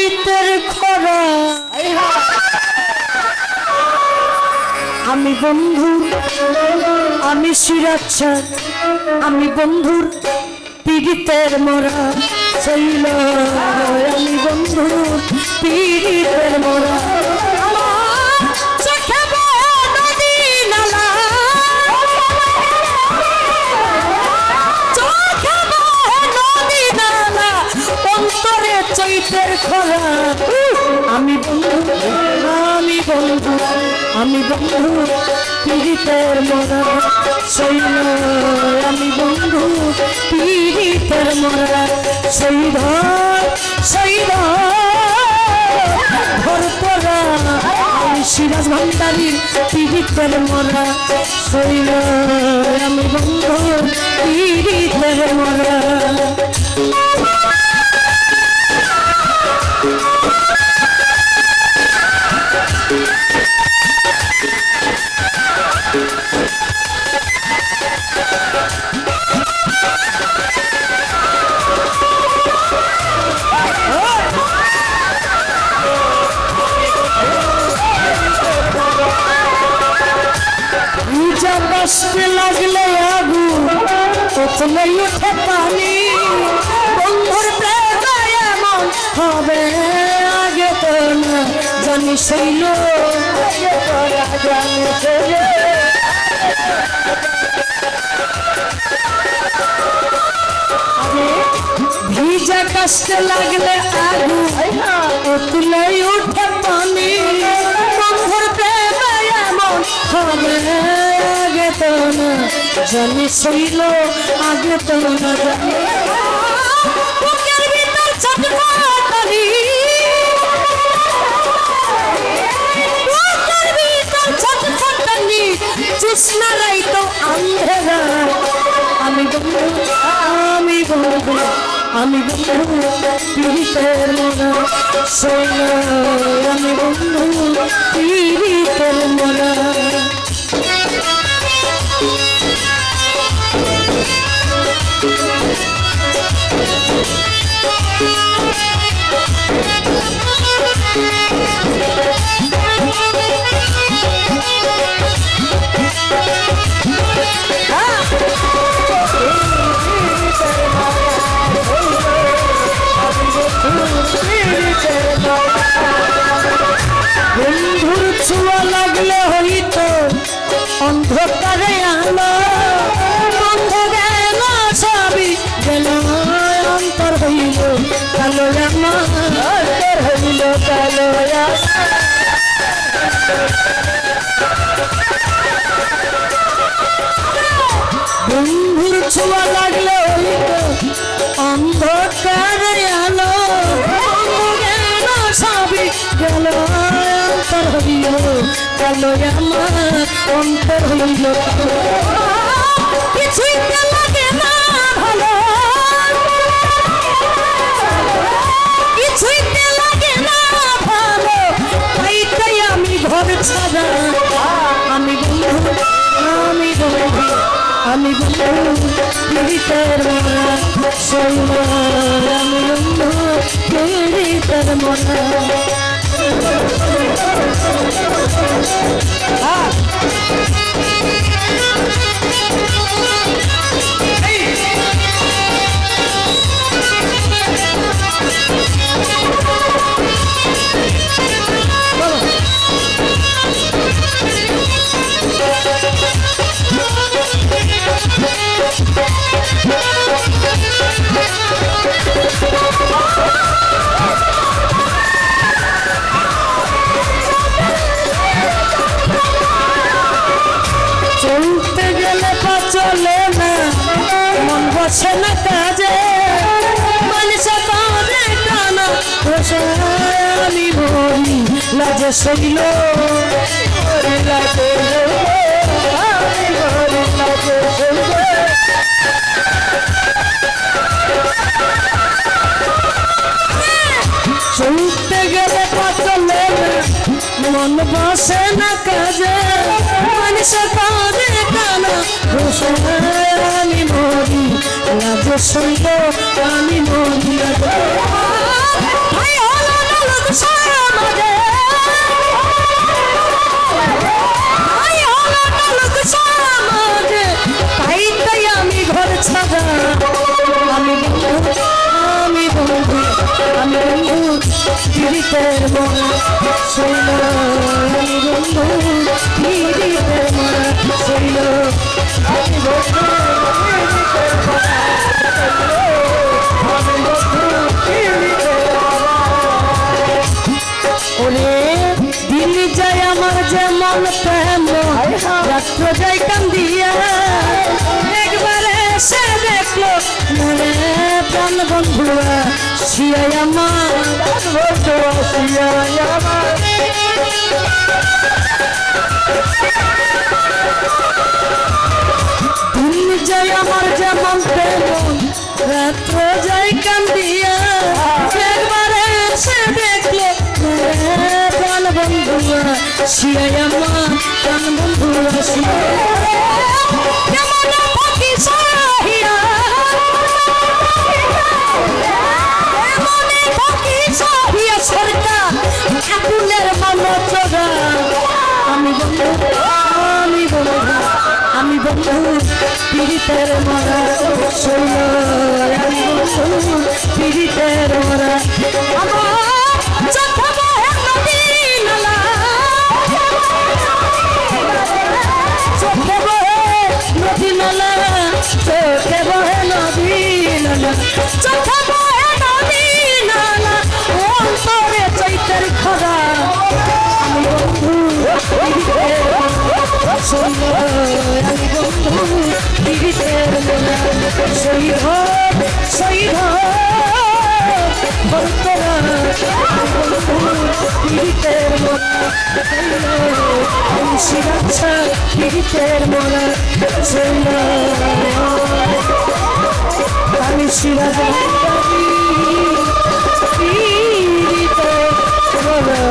পীড়িতের খরা আমি বন্ধুর আমি শিরাচ্ছা আমি বন্ধুর পীড়িতের মরা শৈল আমি বন্ধুর পীড়িতের মরা চৈতের খরা আমি বন্ধু আমি বন্ধু আমি বন্ধু পীড়িতের মরা শৈল আমি বন্ধু পীড়িতের মরা শৈল শৈল ভরতরা আমি সিরাজ ভান্ডারীর পীড়িতের মরা শৈল আমি বন্ধু পীড়িতের মরা बसते लगले आगू उठले उठे पानी बंधुर प्रेम मन हबे आगे तो ना जानी शैल आगे तोरा जानी शैल भीजा कष्ट लगले आगू उठले उठे पानी बंधुर प्रेम मन हबे तो ना जानी शैल आगे तो ना जानी बुकेर भीतर छटपटानी बुकेर भीतर छटपटानी ज्योत्स्ना राय तो अंधेरा আমি বন্ধু আমি বন্ধু পীড়িতের মরা শৈল আমি বন্ধু পীড়িতের মরা বন্ধুর ছোঁয়া লাগলে হইতো অন্ধকারে আলো বন্ধ গেল সবই গেল অন্তর হইল কালো অন্তর হইল কালো বন্ধুর ছোঁয়া লাগলে হইতো অন্ধকারে আলো বন্ধ গেল সবই গেল অন্তর হইল কালো অন্তর হইল কিছুই লাগে না ভালো কিছুই লাগে না ভালো তাই আমি ঘর ছাড়া আমি বন্ধু আমি বন্ধু আমি বন্ধু পীড়িতের মরা শৈল আমি বন্ধু পীড়িতের মরা চলতে গেলে পা চলে না মন বসে না কাজে মানুষ কাঁদে কানা আমি মরি লাজে শৈল লাজে চলতে গেলে পা চলে না মন বসে না কাজে মানুষ কাঁদে কানা আমি মরি লাজে শৈল আমি মরি পীড়িতের মরা শৈল আমি বন্ধু পীড়িতের মরা শৈল আমি বন্ধু পীড়িতের মরা আমি বন্ধু পীড়িতের মরা ওরে দিন যায় আমার যেমন তেমন রাত্র যায় কান্দিয়া একবারে সে দেখলো মনে প্রাণ বন্ধুরা শিয়াই আমার শিয়াই আমার দিন যায় আমার যেমন তেমন রাত্র যায় কান্দিয়া একবারে সে দেখলো প্রাণ বন্ধুরা শিয়াই আমার প্রাণ বন্ধুরা শিয়াই আমি বন্ধু পীড়িতের মরা শৈল আমি বন্ধু পীড়িতের মরা চোখে বহে নদী নালা চোখে বহে নদী নালা চোখে বহে নদী নালা অন্তরে চৈতের খরা আমি বন্ধু পীড়িতের শৈল আমি বন্ধু পীড়িতের মরা শহীদ শহীদ বন্ধুরা পীড়িতের মরা আমি শিরাচ্ছা পীড়িতের মরা শৈল আমি শিরাজ পীড়িতের মরা